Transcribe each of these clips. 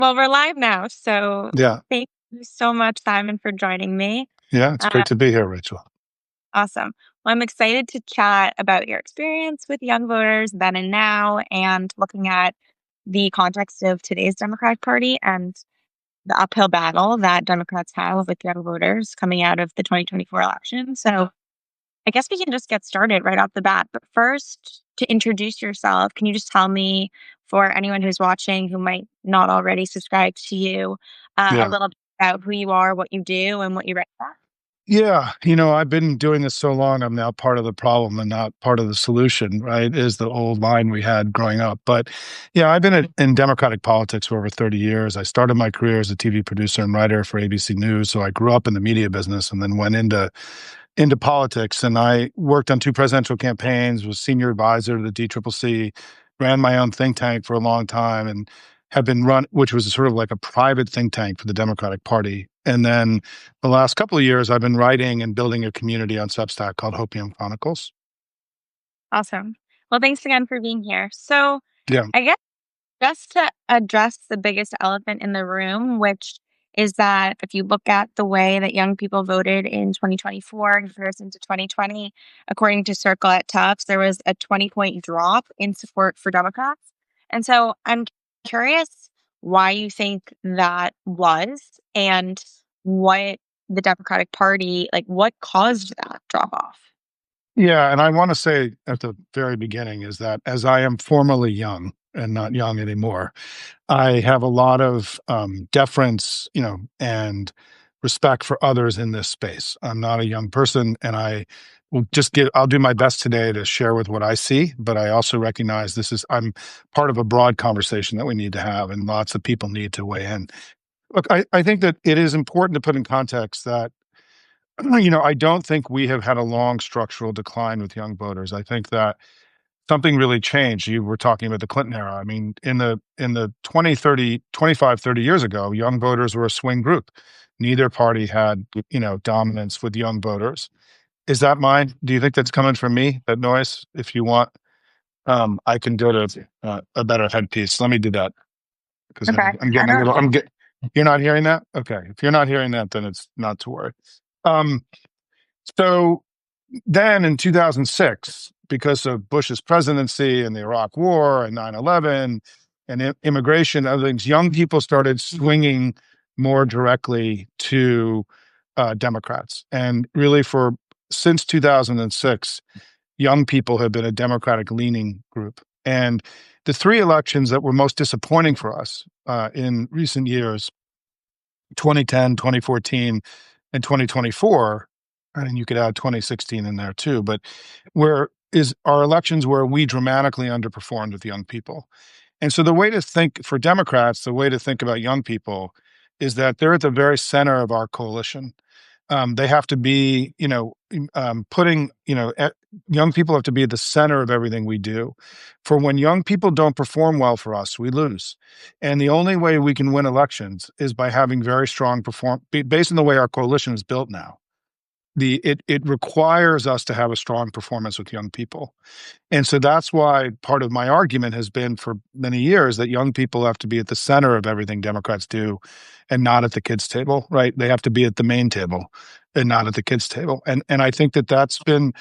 Well, we're live now, so Yeah. thank you so much, Simon, for joining me. Yeah. It's Uh, great to be here, Rachel. awesome. Well, I'm excited to chat about your experience with young voters then and now, and looking at the context of today's Democratic Party and the uphill battle that Democrats have with young voters coming out of the 2024 election. So I guess we can just get started right off the bat. But first, to introduce yourself, can you just tell me, for anyone who's watching who might not already subscribe to you, a Yeah. little bit about who you are, what you do, and what you write about? Yeah. I've been doing this so long, I'm now part of the problem and not part of the solution, right? Is the old line we had growing up. But yeah, I've been in Democratic politics for over 30 years. I started my career as a TV producer and writer for ABC News. So I grew up in the media business and then went into politics. And I worked on two presidential campaigns, was senior advisor to the DCCC, ran my own think tank for a long time, and have been run, which was sort of like a private think tank for the Democratic Party. And then the last couple of years, I've been writing and building a community on Substack called Hopium Chronicles. Awesome. Well, thanks again for being here. So, Yeah. I guess just to address the biggest elephant in the room, which is that if you look at the way that young people voted in 2024 in comparison to 2020, according to Circle at Tufts, there was a 20-point drop in support for Democrats. And so I'm curious why you think that was and what the Democratic Party, like what caused that drop off. Yeah. And I want to say at the very beginning is that as I am formerly young and not young anymore, I have a lot of deference, and respect for others in this space. I'm not a young person, and I'll do my best today to share with what I see, but I also recognize I'm part of a broad conversation that we need to have, and lots of people need to weigh in. Look, I think that it is important to put in context that, I don't think we have had a long structural decline with young voters. I think that something really changed. You were talking about the Clinton era. I mean, in the 20, 30, 25, 30 years ago, young voters were a swing group. Neither party had, dominance with young voters. Is that mine? Do you think that's coming from me, that noise? If you want, I can go to a better headpiece. Let me do that because Okay. I'm I getting a don't little, you're not hearing that? Okay. If you're not hearing that, then it's not to worry. Um, so then in 2006, because of Bush's presidency and the Iraq War and 9/11 and immigration and other things, young people started swinging more directly to Democrats. And really, since 2006, young people have been a Democratic leaning group. And the three elections that were most disappointing for us in recent years, 2010, 2014, and 2024, and you could add 2016 in there too, but where is our elections where we dramatically underperformed with young people. And so the way to think for Democrats, the way to think about young people is that they're at the very center of our coalition. They have to be, young people have to be at the center of everything we do. For when young people don't perform well for us, we lose. And the only way we can win elections is by having very strong based on the way our coalition is built now. It requires us to have a strong performance with young people. And so that's why part of my argument has been for many years that young people have to be at the center of everything Democrats do and not at the kids' table, right? They have to be at the main table and not at the kids' table. And I think that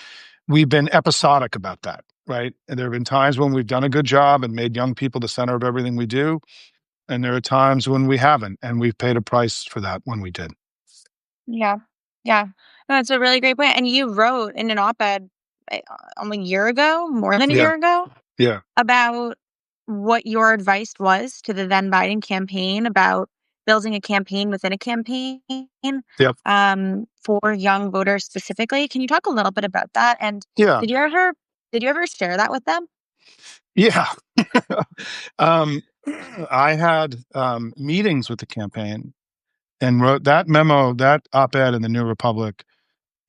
we've been episodic about that, right? And there have been times when we've done a good job and made young people the center of everything we do. And there are times when we haven't, and we've paid a price for that when we did. Yeah. Yeah. No, that's a really great point. And you wrote in an op-ed a year ago, more than a Yeah. year ago, Yeah. about what your advice was to the then Biden campaign about building a campaign within a campaign Yep. for young voters specifically. Can you talk a little bit about that? And Yeah. did you ever did you ever share that with them? Yeah. um, I had meetings with the campaign and wrote that memo, that op-ed in the New Republic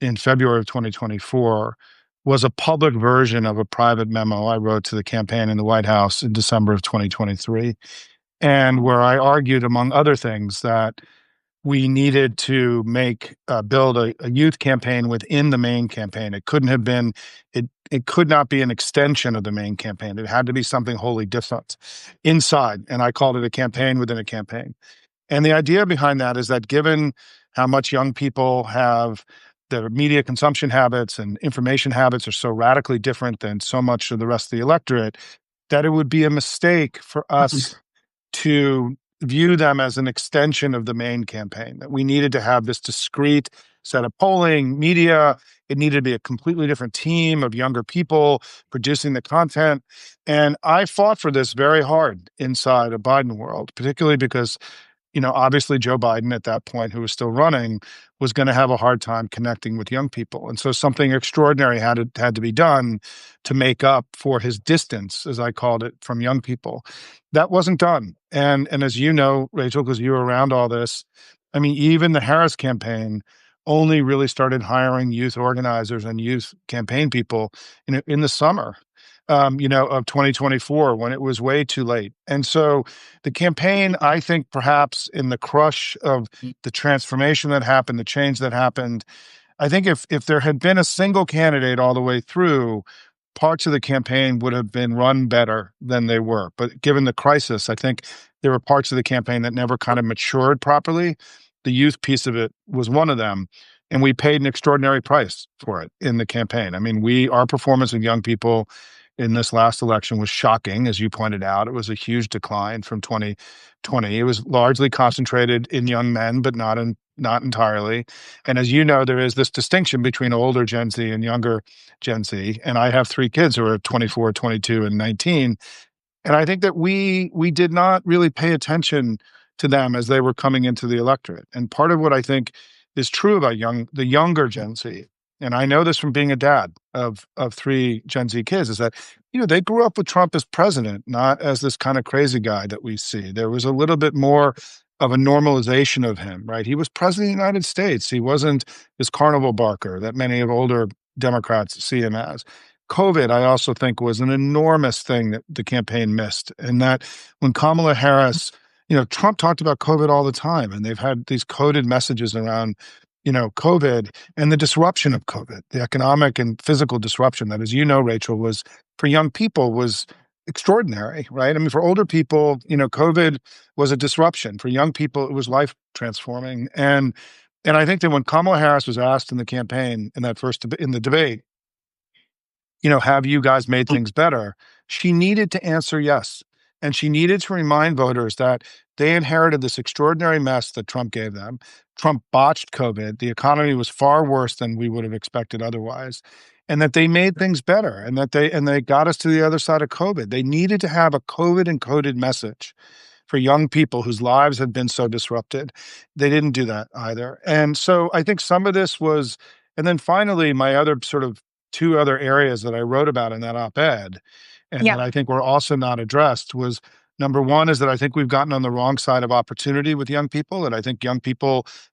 in February of 2024 was a public version of a private memo I wrote to the campaign in the White House in December of 2023. And where I argued, among other things, that we needed to make build a youth campaign within the main campaign. It couldn't have been it could not be an extension of the main campaign. It had to be something wholly different inside. And I called it a campaign within a campaign. And the idea behind that is that given how much young people have their media consumption habits and information habits are so radically different than so much of the rest of the electorate, that it would be a mistake for us to view them as an extension of the main campaign, that we needed to have this discrete set of polling, media. It needed to be a completely different team of younger people producing the content. And I fought for this very hard inside a Biden world, particularly because obviously Joe Biden at that point, who was still running, was going to have a hard time connecting with young people. And so something extraordinary had to be done to make up for his distance, as I called it, from young people. That wasn't done. And as you know, Rachel, because you were around all this, I mean, even the Harris campaign only really started hiring youth organizers and youth campaign people in the summer of 2024 when it was way too late. And so the campaign, I think perhaps in the crush of the transformation that happened, the change that happened, I think if there had been a single candidate all the way through, parts of the campaign would have been run better than they were. But given the crisis, I think there were parts of the campaign that never kind of matured properly. The youth piece of it was one of them. And we paid an extraordinary price for it in the campaign. I mean, our performance of young people in this last election was shocking, as you pointed out. It was a huge decline from 2020. It was largely concentrated in young men, but not entirely. And as you know, there is this distinction between older Gen Z and younger Gen Z. And I have three kids who are 24, 22, and 19. And I think that we did not really pay attention to them as they were coming into the electorate. And part of what I think is true about the younger Gen Z, and I know this from being a dad of three Gen Z kids, is that they grew up with Trump as president, not as this kind of crazy guy that we see. There was a little bit more of a normalization of him, right? He was president of the United States. He wasn't this carnival barker that many of older Democrats see him as. COVID, I also think, was an enormous thing that the campaign missed. And that when Kamala Harris, Trump talked about COVID all the time, and they've had these coded messages around, COVID and the disruption of COVID, the economic and physical disruption that, as you know, Rachel, was for young people was extraordinary, right? I mean, for older people, COVID was a disruption. For young people, it was life transforming. And I think that when Kamala Harris was asked in the campaign in that in the debate, have you guys made things better? She needed to answer yes. And she needed to remind voters that they inherited this extraordinary mess that Trump gave them. Trump botched COVID. The economy was far worse than we would have expected otherwise. And that they made things better and that they got us to the other side of COVID. They needed to have a COVID encoded message for young people whose lives had been so disrupted. They didn't do that either. And so I think some of this was, and then finally, my other sort of two other areas that I wrote about in that op-ed, and Yeah. that I think were also not addressed, was number one is that I think we've gotten on the wrong side of opportunity with young people. And I think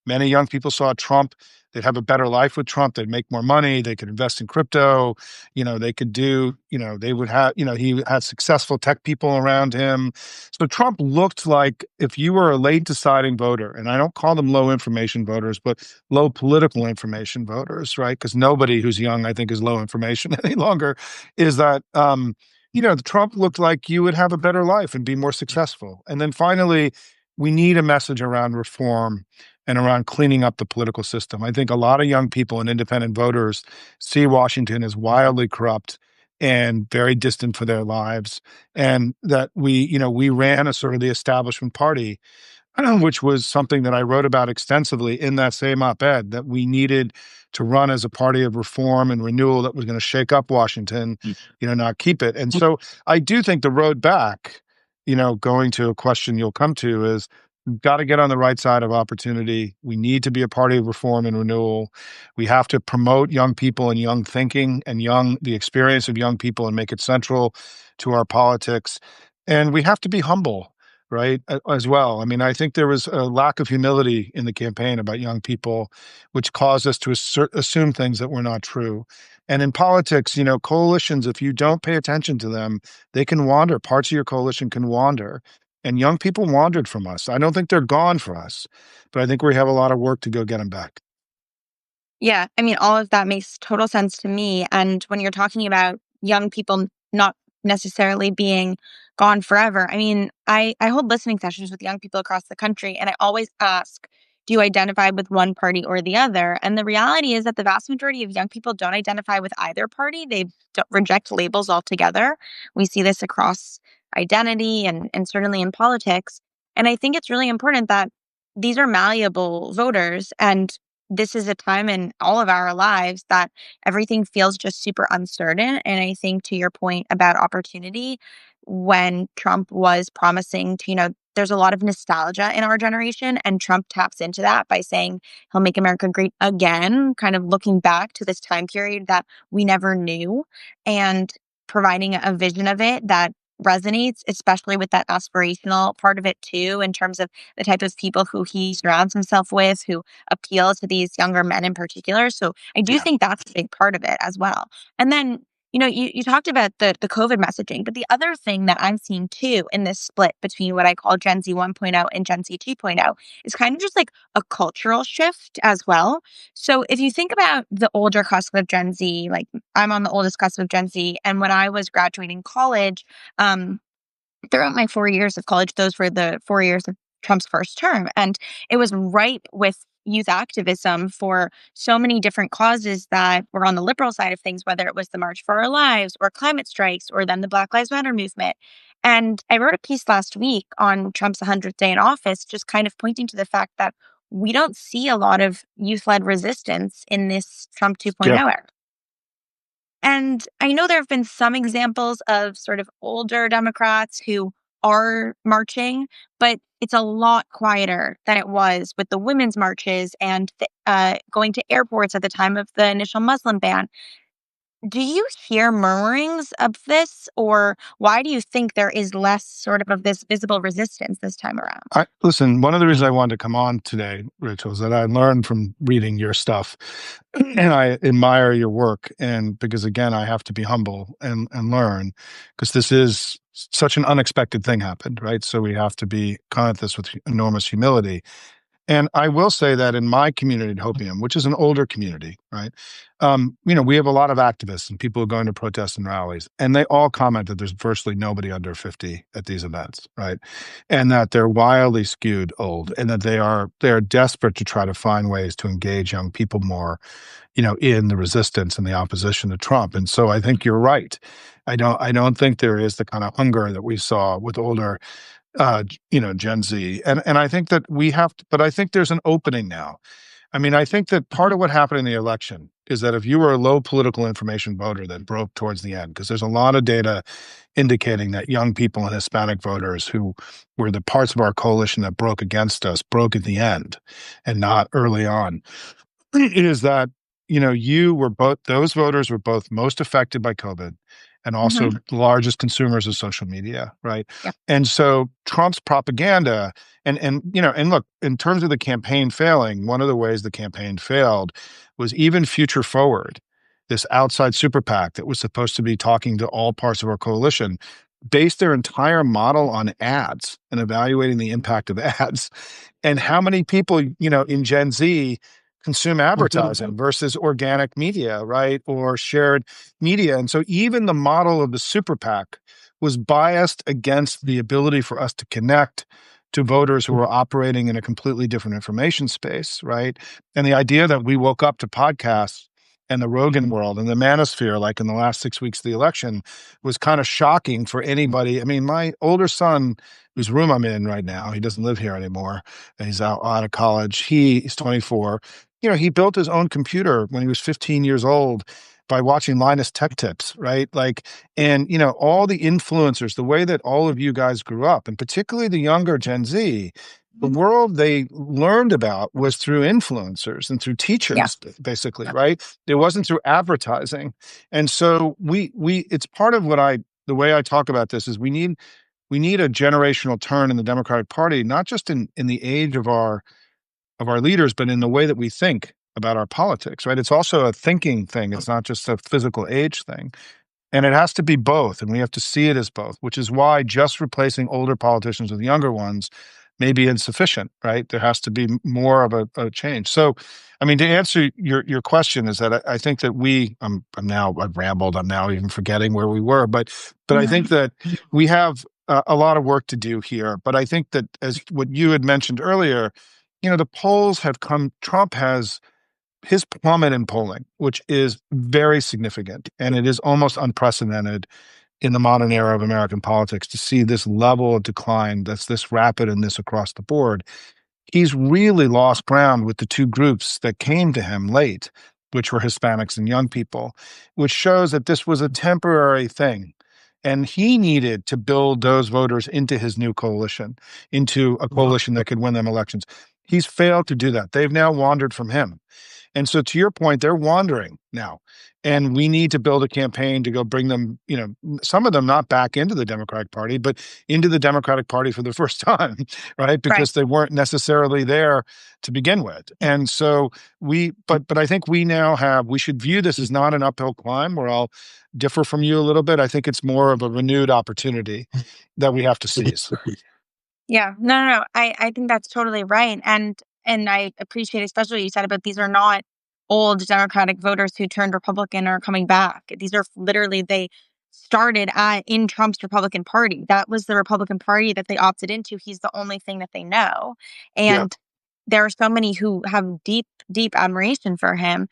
many young people saw Trump. They'd have a better life with Trump. They'd make more money. They could invest in crypto. They could do, they would have, he had successful tech people around him. So Trump looked like, if you were a late deciding voter, and I don't call them low information voters, but low political information voters, right? Because nobody who's young, I think, is low information any longer, is that, Trump looked like you would have a better life and be more successful. And then finally, we need a message around reform and around cleaning up the political system. I think a lot of young people and independent voters see Washington as wildly corrupt and very distant for their lives. And that we ran a sort of the establishment party, which was something that I wrote about extensively in that same op-ed, that we needed to run as a party of reform and renewal that was going to shake up Washington, not keep it. And so I do think the road back, going to a question you'll come to, is we've got to get on the right side of opportunity. We need to be a party of reform and renewal. We have to promote young people and young thinking and the experience of young people and make it central to our politics. And we have to be humble, right, as well. I mean, I think there was a lack of humility in the campaign about young people, which caused us to assume things that were not true. And in politics, coalitions, if you don't pay attention to them, they can wander. Parts of your coalition can wander. and young people wandered from us. I don't think they're gone for us, but I think we have a lot of work to go get them back. Yeah, I mean, all of that makes total sense to me. And when you're talking about young people not necessarily being gone forever, I mean, I hold listening sessions with young people across the country, and I always ask, do you identify with one party or the other? And the reality is that the vast majority of young people don't identify with either party. They don't reject labels altogether. We see this across identity and certainly in politics. And I think it's really important that these are malleable voters, and this is a time in all of our lives that everything feels just super uncertain. And I think to your point about opportunity, when Trump was promising to, there's a lot of nostalgia in our generation, and Trump taps into that by saying he'll make America great again, kind of looking back to this time period that we never knew and providing a vision of it that resonates, especially with that aspirational part of it too, in terms of the type of people who he surrounds himself with, who appeal to these younger men in particular. So I do Yeah. think that's a big part of it as well. And then, you talked about the COVID messaging, but the other thing that I'm seeing too in this split between what I call Gen Z 1.0 and Gen Z 2.0 is kind of just like a cultural shift as well. So if you think about the older cusp of Gen Z, like I'm on the oldest cusp of Gen Z, and when I was graduating college, um, throughout my 4 years of college, those were the 4 years of Trump's first term, and it was ripe with youth activism for so many different causes that were on the liberal side of things, whether it was the March for Our Lives or climate strikes or then the Black Lives Matter movement. And I wrote a piece last week on Trump's 100th day in office, just kind of pointing to the fact that we don't see a lot of youth-led resistance in this Trump 2.0 Yeah. era. And I know there have been some examples of sort of older Democrats who are marching, but it's a lot quieter than it was with the women's marches and going to airports at the time of the initial Muslim ban. Do you hear murmurings of this, or why do you think there is less of this visible resistance this time around? Listen, one of the reasons I wanted to come on today, Rachel, is that I learned from reading your stuff and I admire your work. And because again, I have to be humble and learn because this is such an unexpected thing happened, right? So we have to be come at this with enormous humility. And I will say that in my community at Hopium, which is an older community, right? We have a lot of activists and people who are going to protests and rallies, and they all comment that there's virtually nobody under 50 at these events, right? And that they're wildly skewed old, and that they are desperate to try to find ways to engage young people more, in the resistance and the opposition to Trump. And so I think you're right. I don't think there is the kind of hunger that we saw with older Gen Z. And I think that we have to, but I think there's an opening now. I mean, I think that part of what happened in the election is that if you were a low political information voter that broke towards the end, because there's a lot of data indicating that young people and Hispanic voters who were the parts of our coalition that broke against us broke at the end and not early on. Is that you were both those voters were both most affected by COVID and Hmm. also the largest consumers of social media, right? Yeah. And so Trump's propaganda and look, in terms of the campaign failing, one of the ways the campaign failed was even Future Forward, this outside super PAC that was supposed to be talking to all parts of our coalition, based their entire model on ads and evaluating the impact of ads and how many people, in Gen Z consume advertising versus organic media, right? Or shared media. And so even the model of the super PAC was biased against the ability for us to connect to voters who were operating in a completely different information space, right? And the idea that we woke up to podcasts and the Rogan world and the manosphere, like in the last 6 weeks of the election, was kind of shocking for anybody. I mean, my older son, whose room I'm in right now, he doesn't live here anymore. He's out of college. He's 24. He built his own computer when he was 15 years old by watching Linus Tech Tips, right? Like, and all the influencers, the way that all of you guys grew up, and particularly the younger Gen Z, the world they learned about was through influencers and through Yeah. teachers, basically, right? It wasn't through advertising. And so we it's part of the way I talk about this is we need a generational turn in the Democratic Party, not just in the age of our leaders, but in the way that we think about our politics, right? It's also a thinking thing. It's not just a physical age thing. And it has to be both, and we have to see it as both, which is why just replacing older politicians with younger ones may be insufficient, right? There has to be more of a change. So, I mean, to answer your question is that I think that I'm now I've rambled. I'm now even forgetting where we were, but I think that we have a lot of work to do here. But I think that as what you had mentioned earlier, the polls have come. Trump has his plummet in polling, which is very significant, and it is almost unprecedented in the modern era of American politics to see this level of decline that's this rapid and this across the board. He's really lost ground with the two groups that came to him late, which were Hispanics and young people, which shows that this was a temporary thing. And he needed to build those voters into his new coalition, into a coalition that could win them elections. He's failed to do that. They've now wandered from him. And so to your point, they're wandering now. And we need to build a campaign to go bring them, some of them not back into the Democratic Party, but into the Democratic Party for the first time, right? Right. Because they weren't necessarily there to begin with. And so but I think we should view this as not an uphill climb, where I'll differ from you a little bit. I think it's more of a renewed opportunity that we have to seize. Yeah. No, no, no. I think that's totally right. And I appreciate especially what you said about these are not old Democratic voters who turned Republican or are coming back. These are literally they started in Trump's Republican Party. That was the Republican Party that they opted into. He's the only thing that they know. Yeah. And there are so many who have deep, deep admiration for him.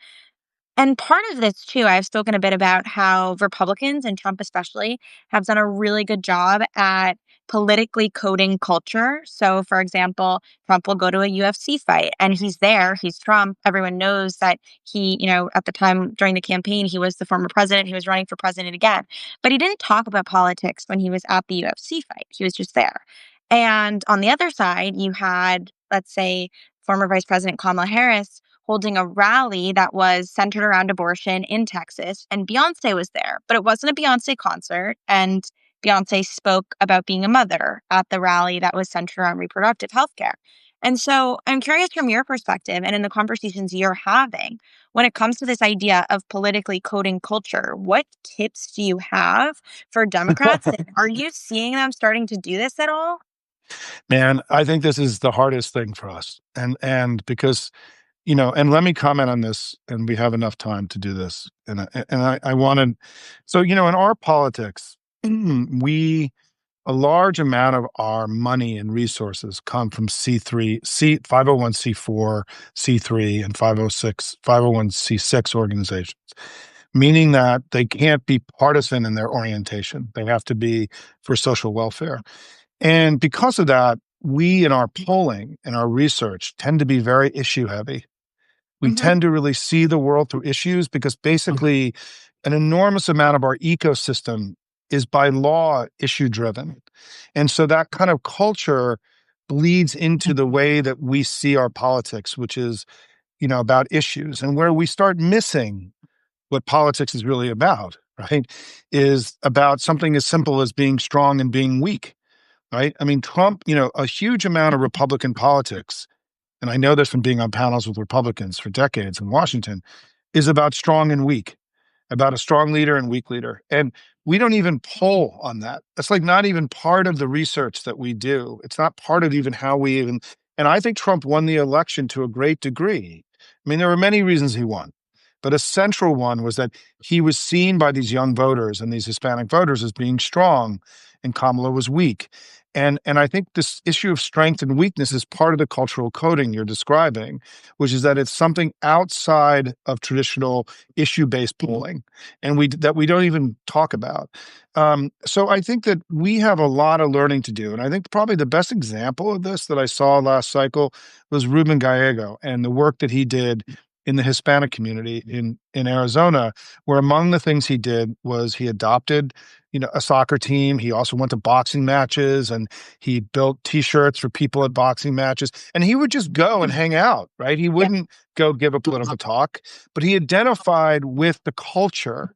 And part of this too, I've spoken a bit about how Republicans and Trump especially have done a really good job at politically coding culture. So, for example, Trump will go to a UFC fight and he's there, he's Trump. Everyone knows that he, at the time during the campaign, he was the former president, he was running for president again. But he didn't talk about politics when he was at the UFC fight, he was just there. And on the other side, you had, let's say, former Vice President Kamala Harris holding a rally that was centered around abortion in Texas, and Beyonce was there, but it wasn't a Beyonce concert. And Beyonce spoke about being a mother at the rally that was centered around reproductive health care. And so I'm curious from your perspective and in the conversations you're having, when it comes to this idea of politically coding culture, what tips do you have for Democrats? And are you seeing them starting to do this at all? Man, I think this is the hardest thing for us. And because and let me comment on this, and we have enough time to do this. And I wanted, so in our politics, we a large amount of our money and resources come from C3, 501c4, C3, and 506, 501c6 organizations, meaning that they can't be partisan in their orientation. They have to be for social welfare. And because of that, we in our polling and our research tend to be very issue heavy. We Hmm. tend to really see the world through issues because basically an enormous amount of our ecosystem is by law issue driven. And so that kind of culture bleeds into the way that we see our politics, which is, about issues, and where we start missing what politics is really about, right? Is about something as simple as being strong and being weak, right? I mean, Trump, a huge amount of Republican politics, and I know this from being on panels with Republicans for decades in Washington, is about strong and weak, about a strong leader and weak leader. And we don't even poll on that. That's like not even part of the research that we do. It's not part of even how we even, and I think Trump won the election to a great degree. I mean, there were many reasons he won, but a central one was that he was seen by these young voters and these Hispanic voters as being strong, and Kamala was weak. And I think this issue of strength and weakness is part of the cultural coding you're describing, which is that it's something outside of traditional issue-based polling, and we don't even talk about. So I think that we have a lot of learning to do, and I think probably the best example of this that I saw last cycle was Ruben Gallego and the work that he did in the Hispanic community in Arizona, where among the things he did was he adopted, a soccer team. He also went to boxing matches and he built T-shirts for people at boxing matches. And he would just go and hang out, right? He Yeah. wouldn't go give a political talk, but he identified with the culture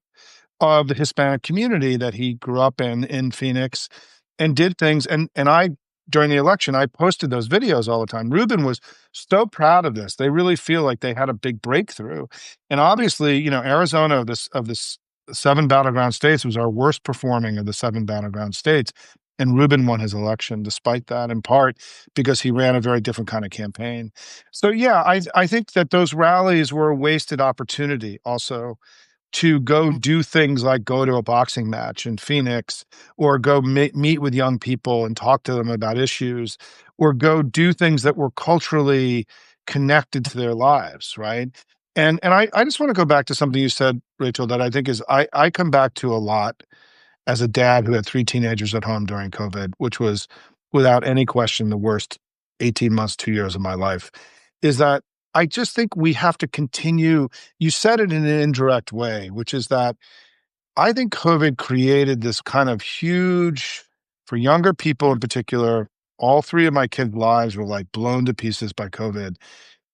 of the Hispanic community that he grew up in Phoenix, and did things. And I, during the election, I posted those videos all the time. Ruben was so proud of this. They really feel like they had a big breakthrough. And obviously, Arizona of this seven battleground states, was our worst performing of the seven battleground states. And Rubin won his election despite that, in part because he ran a very different kind of campaign. So yeah, I think that those rallies were a wasted opportunity also to go do things like go to a boxing match in Phoenix, or go meet with young people and talk to them about issues, or go do things that were culturally connected to their lives, right? And I just want to go back to something you said, Rachel, that I think is I come back to a lot as a dad who had three teenagers at home during COVID, which was without any question the worst 18 months, 2 years of my life, is that I just think we have to continue. You said it in an indirect way, which is that I think COVID created this kind of huge, for younger people in particular, all three of my kids' lives were like blown to pieces by COVID.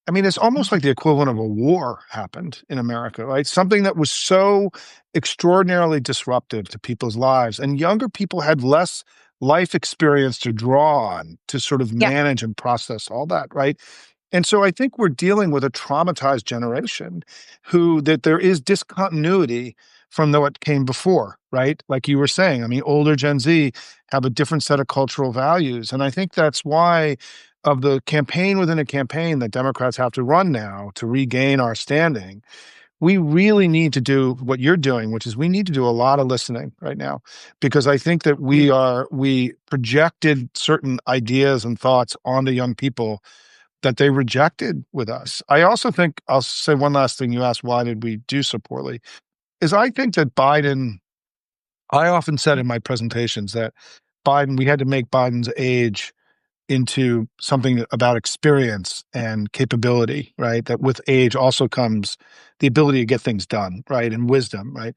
I mean, it's almost like the equivalent of a war happened in America, right? Something that was so extraordinarily disruptive to people's lives. And younger people had less life experience to draw on to sort of Yeah. manage and process all that, right? And so I think we're dealing with a traumatized generation who that there is discontinuity from what came before, right? Like you were saying, I mean, older Gen Z have a different set of cultural values. And I think that's why of the campaign within a campaign that Democrats have to run now to regain our standing, we really need to do what you're doing, which is we need to do a lot of listening right now, because I think that we projected certain ideas and thoughts onto young people that they rejected with us. I also think I'll say one last thing. You asked why did we do so poorly? Is I think that Biden, I often said in my presentations that Biden, we had to make Biden's age into something about experience and capability, right? That with age also comes the ability to get things done, right? And wisdom, right?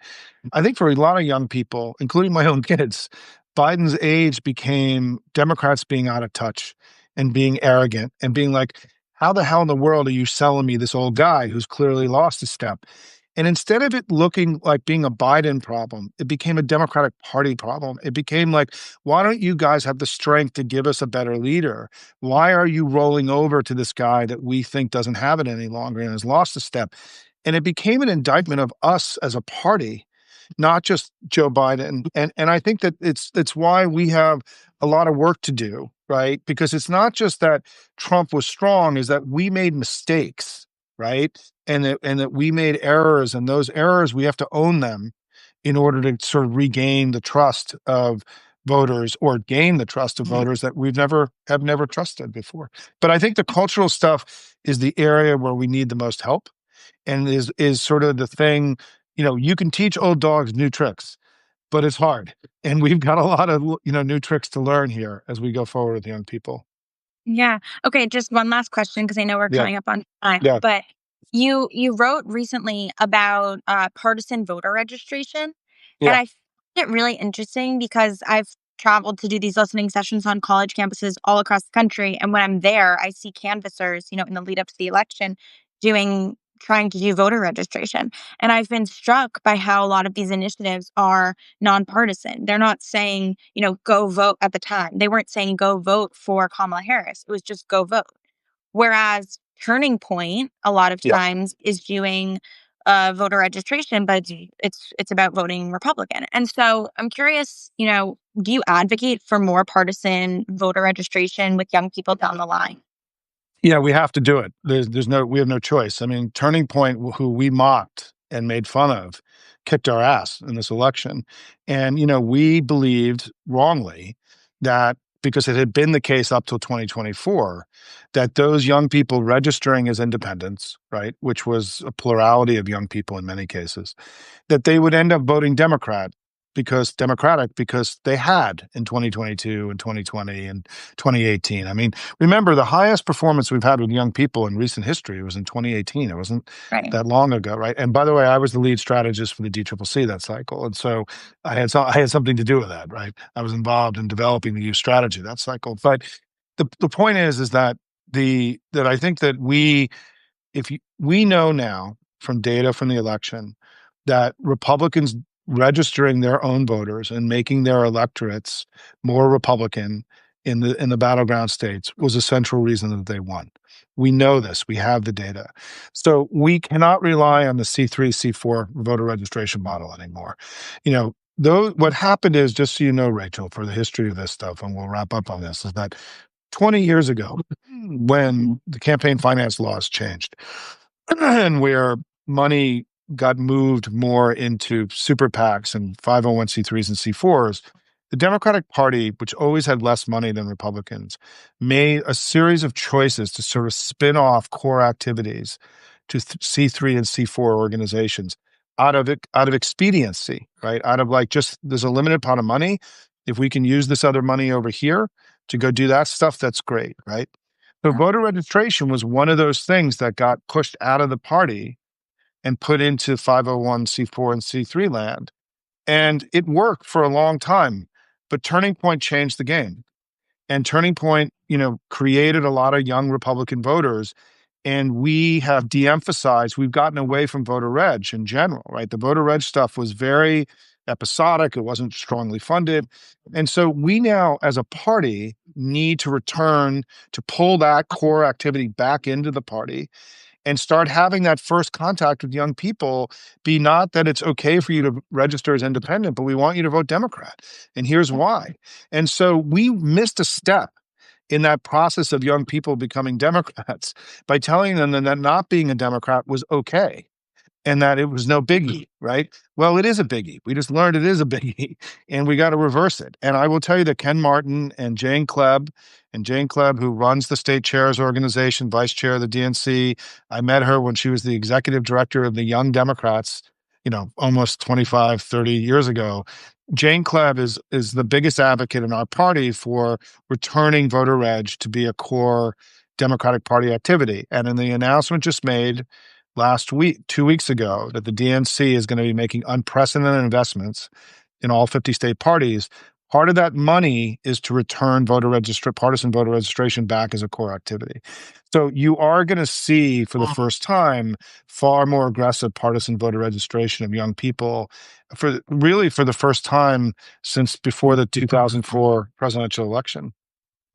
I think for a lot of young people, including my own kids, Biden's age became Democrats being out of touch and being arrogant and being like, how the hell in the world are you selling me this old guy who's clearly lost a step? And instead of it looking like being a Biden problem, it became a Democratic Party problem. It became like, why don't you guys have the strength to give us a better leader? Why are you rolling over to this guy that we think doesn't have it any longer and has lost a step? And it became an indictment of us as a party, not just Joe Biden. And I think that it's why we have a lot of work to do, right? Because it's not just that Trump was strong, is that we made mistakes, right? And that we made errors, and those errors we have to own them in order to sort of regain the trust of voters, or gain the trust of voters that we've never trusted before. But I think the cultural stuff is the area where we need the most help, and is sort of the thing, you can teach old dogs new tricks, but it's hard. And we've got a lot of, new tricks to learn here as we go forward with young people. Yeah. Okay, just one last question because I know we're Yeah. coming up on time. Yeah. But you wrote recently about partisan voter registration, and Yeah. I find it really interesting because I've traveled to do these listening sessions on college campuses all across the country, and when I'm there, I see canvassers, in the lead up to the election, trying to do voter registration, and I've been struck by how a lot of these initiatives are nonpartisan. They're not saying, go vote at the time. They weren't saying go vote for Kamala Harris. It was just go vote. Whereas Turning Point, a lot of Yeah. times, is doing voter registration, but it's about voting Republican. And so I'm curious, do you advocate for more partisan voter registration with young people down the line? Yeah, we have to do it. We have no choice. I mean, Turning Point, who we mocked and made fun of, kicked our ass in this election. And, we believed wrongly that, because it had been the case up till 2024, that those young people registering as independents, right, which was a plurality of young people in many cases, that they would end up voting Democratic because they had in 2022 and 2020 and 2018. I mean, remember the highest performance we've had with young people in recent history was in 2018. It wasn't Right. that long ago, right? And by the way, I was the lead strategist for the DCCC that cycle, and so I had something to do with that, right? I was involved in developing the youth strategy that cycle. But the point is that that I think that we know now from data from the election that Republicans registering their own voters and making their electorates more Republican in the battleground states was a central reason that they won. We know this. We have the data. So we cannot rely on the C3, C4 voter registration model anymore. Though what happened is, just so you know, Rachel, for the history of this stuff, and we'll wrap up on this, is that 20 years ago, when the campaign finance laws changed, and where money got moved more into super PACs and 501c3s and C4s, the Democratic Party, which always had less money than Republicans, made a series of choices to sort of spin off core activities to C3 and C4 organizations out of expediency, right? Out of like, just there's a limited pot of money. If we can use this other money over here to go do that stuff, that's great, right? So Yeah. voter registration was one of those things that got pushed out of the party and put into 501c4 and C3 land. And it worked for a long time, but Turning Point changed the game. And Turning Point, created a lot of young Republican voters. And we have de-emphasized, we've gotten away from voter reg in general, right? The voter reg stuff was very episodic. It wasn't strongly funded. And so we now, as a party, need to return to pull that core activity back into the party and start having that first contact with young people be not that it's okay for you to register as independent, but we want you to vote Democrat. And here's why. And so we missed a step in that process of young people becoming Democrats by telling them that not being a Democrat was okay and that it was no biggie, right? Well, it is a biggie. We just learned it is a biggie and we got to reverse it. And I will tell you that Ken Martin and Jane Klebb, who runs the state chairs organization, vice chair of the DNC, I met her when she was the executive director of the Young Democrats, almost 25, 30 years ago. Jane Klebb is the biggest advocate in our party for returning voter reg to be a core Democratic Party activity. And in the announcement just made last week, 2 weeks ago, that the DNC is going to be making unprecedented investments in all 50 state parties. Part of that money is to return partisan voter registration back as a core activity. So you are going to see, for the first time, far more aggressive partisan voter registration of young people, for the first time since before the 2004 presidential election.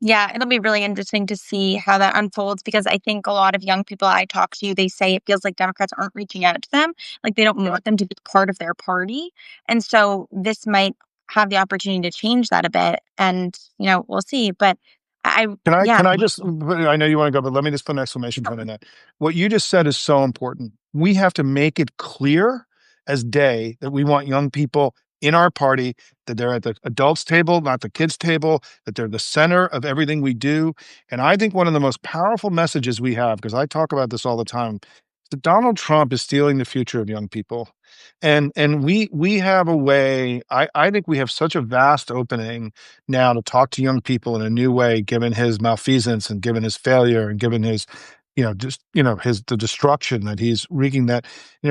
Yeah, it'll be really interesting to see how that unfolds because I think a lot of young people I talk to, they say it feels like Democrats aren't reaching out to them. Like they don't want them to be part of their party. And so this might have the opportunity to change that a bit. And, we'll see. But yeah. Can I just, I know you want to go, but let me just put an exclamation point on that. What you just said is so important. We have to make it clear as day that we want young people in our party, that they're at the adults table, not the kids table, that they're the center of everything we do. And I think one of the most powerful messages we have, because I talk about this all the time, is that Donald Trump is stealing the future of young people. And we have a way, I think we have such a vast opening now to talk to young people in a new way, given his malfeasance and given his failure and given his, the destruction that he's wreaking, that,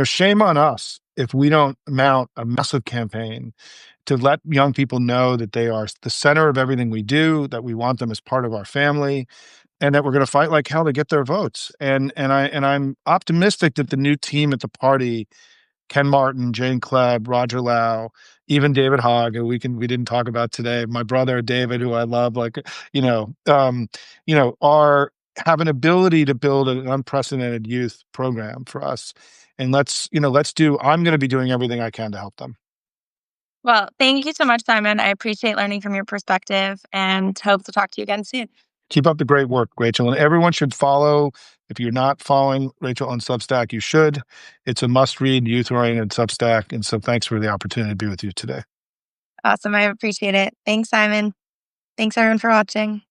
shame on us if we don't mount a massive campaign to let young people know that they are the center of everything we do, that we want them as part of our family, and that we're going to fight like hell to get their votes. And I'm optimistic that the new team at the party, Ken Martin, Jane Klebb, Roger Lau, even David Hogg, who we didn't talk about today, my brother David, who I love, like, are have an ability to build an unprecedented youth program for us. And I'm going to be doing everything I can to help them. Well, thank you so much, Simon. I appreciate learning from your perspective and hope to talk to you again soon. Keep up the great work, Rachel. And everyone should follow. If you're not following Rachel on Substack, you should. It's a must-read, youth-oriented Substack. And so thanks for the opportunity to be with you today. Awesome. I appreciate it. Thanks, Simon. Thanks, everyone, for watching.